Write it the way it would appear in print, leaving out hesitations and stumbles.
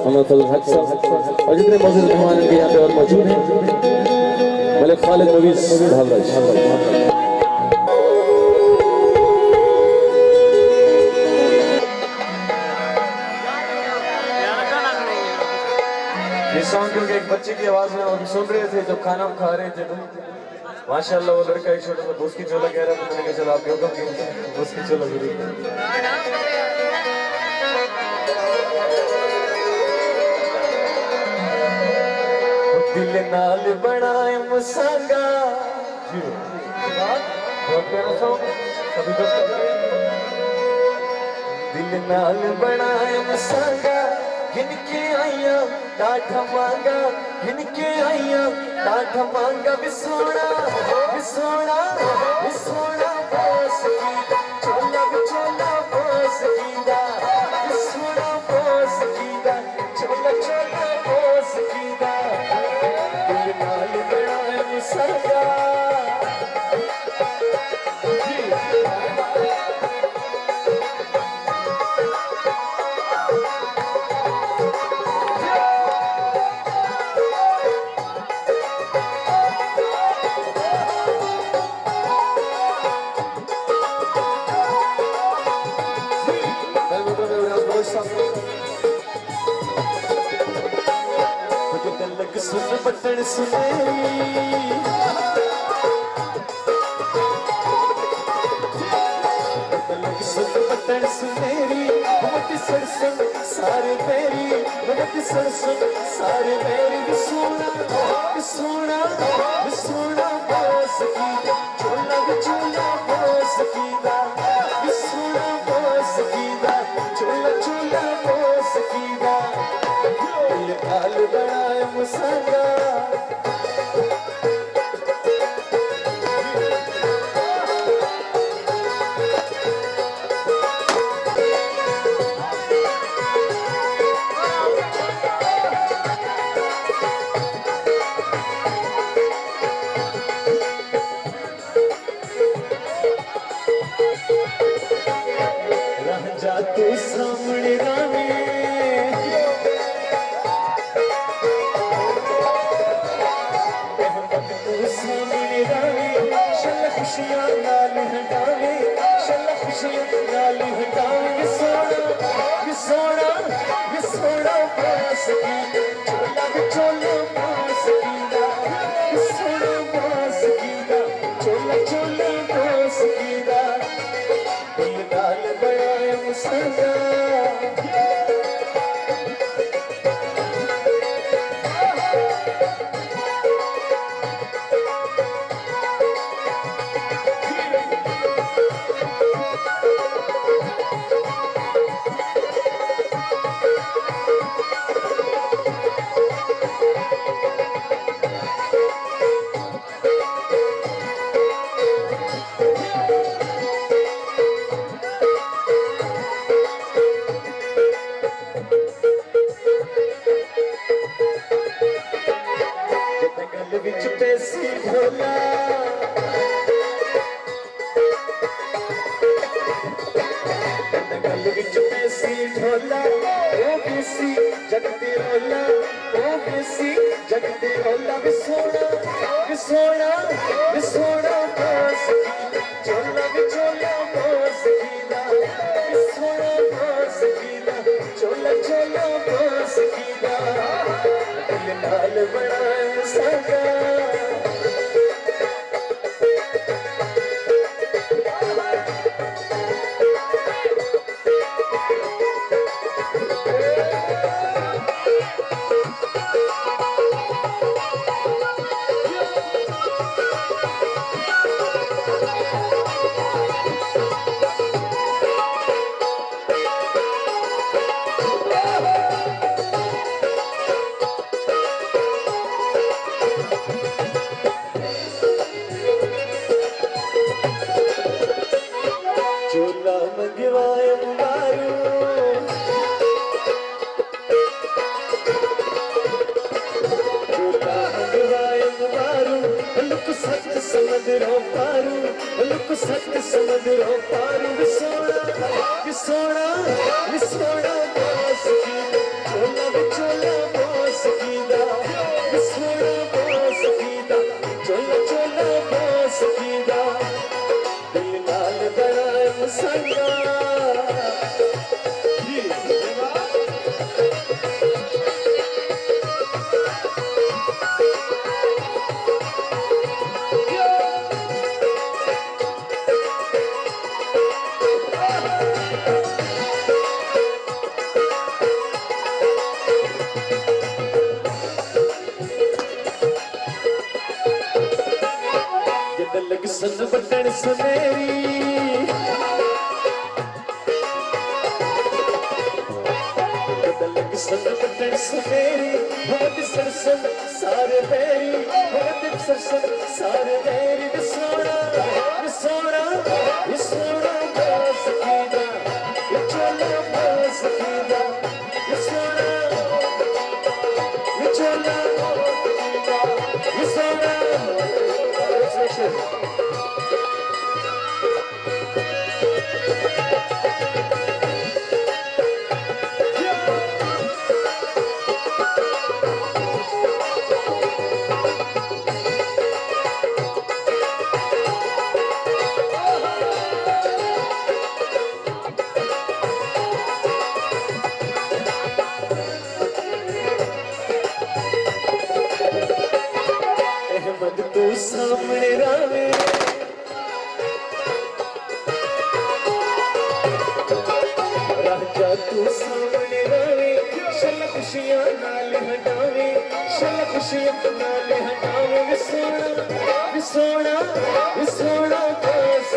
मोहम्मद फजल हक साहब और जितने मौजूद मेहमान इनके यहाँ पे और मौजूद हैं, मलिक खालिद मूवीज भावराज। ये सॉन्ग क्योंकि एक बच्चे की आवाज में हम सुन रहे थे जब खाना खा रहे थे, तो माशाल्लाह वो लड़का एक छोटा सा भूस की चोला कह रहा था, मैंने कहा चलो आपके हुक्म की भूस की चोला जरूर। दिल नाल बनाए मुसांगा, बहुत प्यारा सॉन्ग, सभी दोस्तों दिल नाल बनाए मुसांगा, गिनके आइया टाठा मांगा, गिनके आइया टाठा मांगा, विसोना विसोना विसोना बोस कीदा, चोला विचोला बोस कीदा, विसोना बोस कीदा, चोला चोला बोस कीदा, दिल नाल बनाए मुसांगा। सुन बटन सुनेरी, सुन बटन सुनेरी, मत सरसम सारे मेरी, मत सरसम सारे मेरी, विसोना विसोना विसोना बोस कीदा, चोला विचोला बोस कीदा, विसोना बोस कीदा, चोला चोला बोस कीदा, दिल नाल बनाए मुसांगा। तू सामने रावे तू सामने रावे, शल खुशियां नाल हटावे, शल खुशियां नाल हटावे, विसोना विसोना विसोना बोस कीदा, चोला विचोला बोस कीदा, विसोना बोस कीदा, चोला चोला बोस कीदा, दिल नाल बनाए मुसांगा। विच पैसी ढोला, गल विच पैसी ढोला, ओ बेसी जगते रोला, ओ बेसी जगते रोला, विसोना विसोना विसोना बोस कीदा, चोला विचोला बोस कीदा, विसोना बोस कीदा, चोला चोला बोस कीदा, दिल नाल बनाए मुसांगा। चोला मंगवाए मुबारू, चोला मंगवाए मुबारू, लुक सच समुद्रों पारू, लुक सच समुद्रों पारू, विसोना विसोना विसोना बोस कीदा, चोला संग बटन सुनेरी संग बटन सुनेरी बहुत सरसन सारे बेरी बहुत सरसन सारे बेरी सोना सोना सोना बस कीदा चलो बस कीदा सोना चलो सोना तू सामने रावे राजा तू सामने रावे शल खुशियां नाल हटावे शल खुशियां नाल हटावे विसोना विसोना विसोना बस